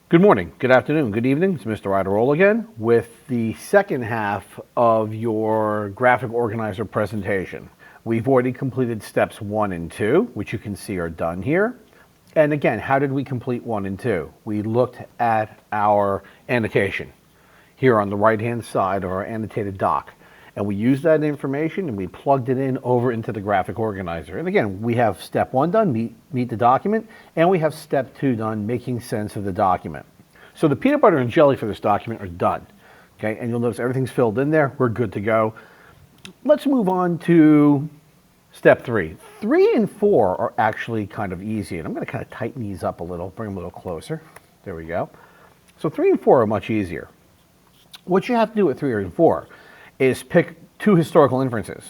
Good morning, good afternoon, good evening. It's Mr. Idaroll again with the second half of your graphic organizer presentation. We've already completed steps 1 and 2, which you can see are done here. And again, how did we complete 1 and 2? We looked at our annotation here on the right-hand side of our annotated doc. And we used that information and we plugged it in over into the graphic organizer. And again, we have step 1 done, meet the document, and we have step 2 done, making sense of the document. So the peanut butter and jelly for this document are done. Okay, and you'll notice everything's filled in there. We're good to go. Let's move on to step 3. 3 and 4 are actually kind of easy. And I'm going to kind of tighten these up a little, bring them a little closer. There we go. So 3 and 4 are much easier. What you have to do with 3 and 4 is pick 2 historical inferences.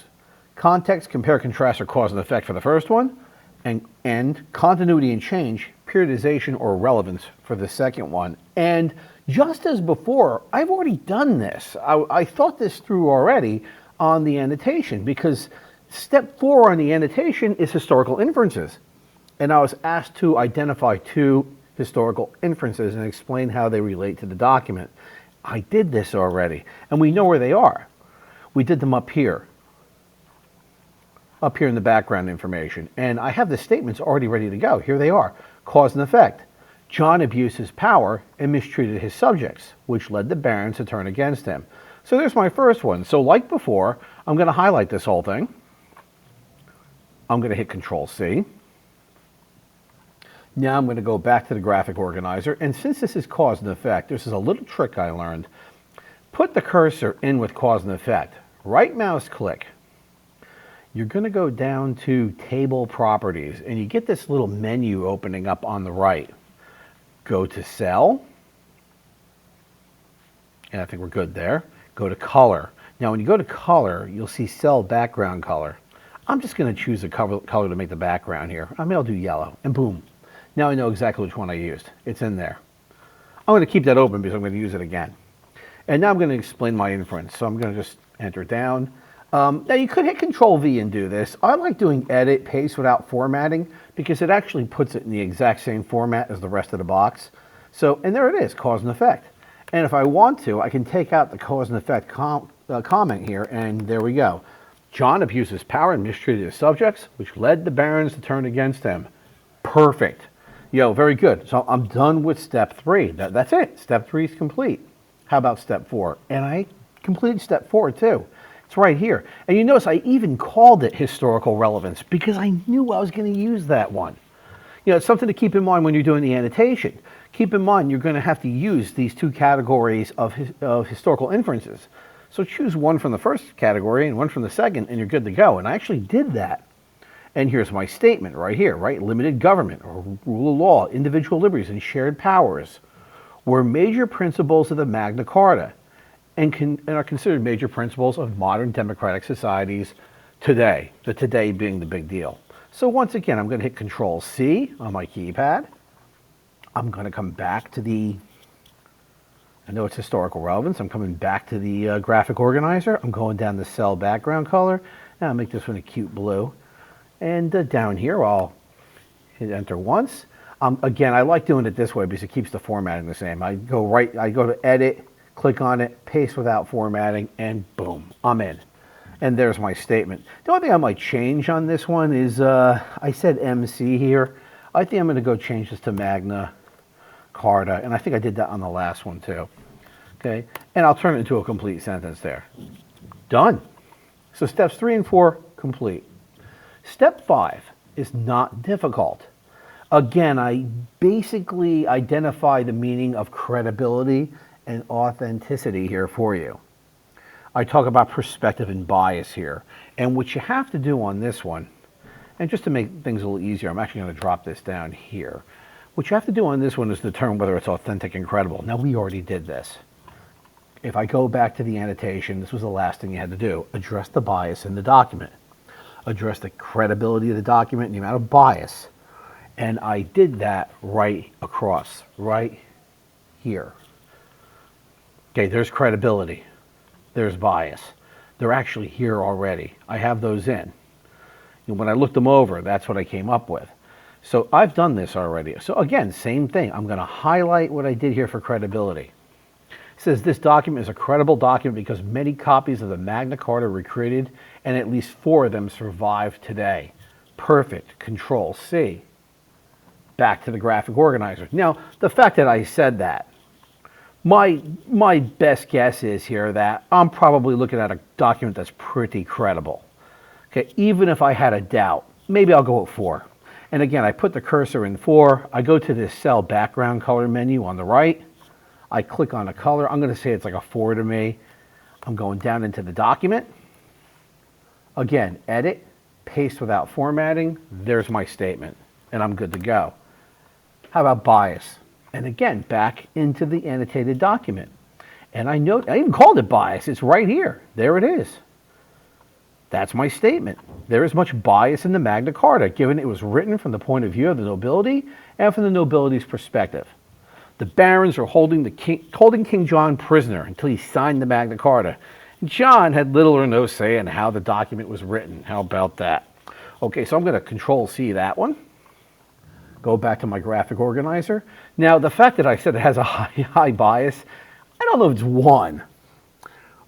Context, compare, contrast, or cause and effect for the first one, and continuity and change, periodization, or relevance for the second one. And just as before, I've already done this. I thought this through already on the annotation, because step 4 on the annotation is historical inferences. And I was asked to identify 2 historical inferences and explain how they relate to the document. I did this already, and we know where they are. We did them up here in the background information. And I have the statements already ready to go. Here they are. Cause and effect. John abused his power and mistreated his subjects, which led the barons to turn against him. So there's my first one. So like before, I'm going to highlight this whole thing. I'm going to hit Control-C. Now I'm going to go back to the graphic organizer. And since this is cause and effect, this is a little trick I learned. Put the cursor in with cause and effect. Right mouse click. You're going to go down to Table Properties, and you get this little menu opening up on the right. Go to Cell, and I think we're good there. Go to Color. Now, when you go to Color, you'll see Cell Background Color. I'm just going to choose a color to make the background here. I mean, I'll do yellow, and boom. Now I know exactly which one I used. It's in there. I'm going to keep that open because I'm going to use it again. And now I'm going to explain my inference. So I'm going to just enter down. Now you could hit Control-V and do this. I like doing Edit, Paste without formatting because it actually puts it in the exact same format as the rest of the box. So, and there it is, cause and effect. And if I want to, I can take out the cause and effect comment here, and there we go. John abused his power and mistreated his subjects, which led the barons to turn against him. Perfect. Very good. So I'm done with step 3. That's it. Step 3 is complete. How about step 4? And I completed step 4 too. It's right here. And you notice I even called it historical relevance because I knew I was going to use that one. It's something to keep in mind when you're doing the annotation. Keep in mind you're going to have to use these 2 categories of historical inferences. So choose one from the first category and one from the second, and you're good to go. And I actually did that. And here's my statement right here, right? Limited government, or rule of law, individual liberties, and shared powers were major principles of the Magna Carta and are considered major principles of modern democratic societies today, the today being the big deal. So once again, I'm going to hit Control-C on my keypad. I'm going to come back to I know it's historical relevance. I'm coming back to the graphic organizer. I'm going down the Cell Background Color. Now I'll make this one a cute blue. And down here, I'll hit Enter once. Again, I like doing it this way because it keeps the formatting the same. I go to Edit, click on it, paste without formatting, and boom, I'm in. And there's my statement. The only thing I might change on this one is I said MC here. I think I'm going to go change this to Magna Carta, and I think I did that on the last one too. Okay, and I'll turn it into a complete sentence there. Done. So steps 3 and 4 complete. Step 5 is not difficult. Again, I basically identify the meaning of credibility and authenticity here for you. I talk about perspective and bias here. And what you have to do on this one, and just to make things a little easier, I'm actually going to drop this down here. What you have to do on this one is determine whether it's authentic and credible. Now, we already did this. If I go back to the annotation, this was the last thing you had to do. Address the bias in the document. Address the credibility of the document and the amount of bias. And I did that right across, right here. Okay, there's credibility. There's bias. They're actually here already. I have those in. And when I looked them over, that's what I came up with. So I've done this already. So again, same thing. I'm going to highlight what I did here for credibility. It says this document is a credible document because many copies of the Magna Carta were created and at least 4 of them survive today. Perfect. Control C. Back to the graphic organizer. Now, the fact that I said that, my best guess is here that I'm probably looking at a document that's pretty credible. Okay, even if I had a doubt, maybe I'll go with 4. And again, I put the cursor in 4. I go to this cell background color menu on the right. I click on a color. I'm going to say it's like a 4 to me. I'm going down into the document. Again, edit, paste without formatting. There's my statement, and I'm good to go. How about bias? And again, back into the annotated document. And I even called it bias. It's right here. There it is. That's my statement. There is much bias in the Magna Carta, given it was written from the point of view of the nobility and from the nobility's perspective. The barons are holding King John prisoner until he signed the Magna Carta. John had little or no say in how the document was written. How about that? Okay, so I'm going to Control C that one. Go back to my graphic organizer. Now, the fact that I said it has a high bias, I don't know if it's 1,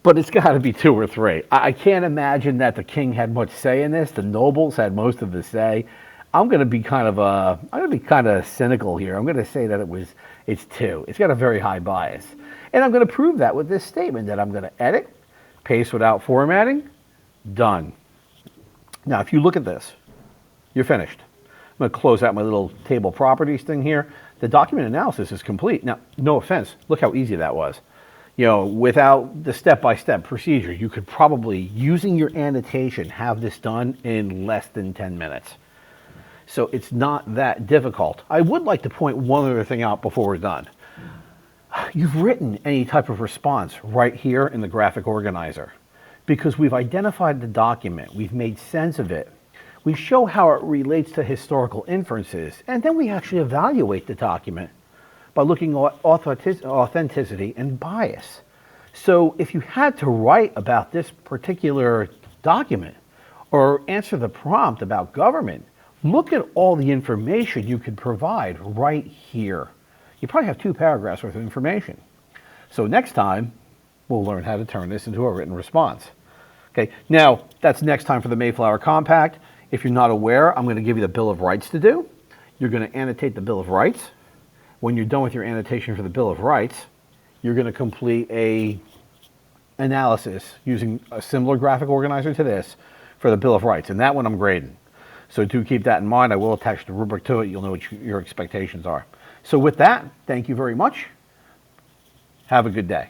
but it's got to be 2 or 3. I can't imagine that the king had much say in this. The nobles had most of the say. I'm going to be kind of cynical here. I'm going to say that it's 2. It's got a very high bias. And I'm going to prove that with this statement that I'm going to edit, paste without formatting, done. Now, if you look at this, you're finished. I'm going to close out my little table properties thing here. The document analysis is complete. Now, no offense, look how easy that was. You know, without the step-by-step procedure, you could probably, using your annotation, have this done in less than 10 minutes. So it's not that difficult. I would like to point one other thing out before we're done. You've written any type of response right here in the graphic organizer because we've identified the document, we've made sense of it, we show how it relates to historical inferences, and then we actually evaluate the document by looking at authenticity and bias. So if you had to write about this particular document or answer the prompt about government, look at all the information you could provide right here. You probably have 2 paragraphs worth of information. So next time, we'll learn how to turn this into a written response. Okay, now that's next time for the Mayflower Compact. If you're not aware, I'm going to give you the Bill of Rights to do. You're going to annotate the Bill of Rights. When you're done with your annotation for the Bill of Rights, you're going to complete a analysis using a similar graphic organizer to this for the Bill of Rights. And that one I'm grading. So do keep that in mind. I will attach the rubric to it. You'll know what your expectations are. So with that, thank you very much. Have a good day.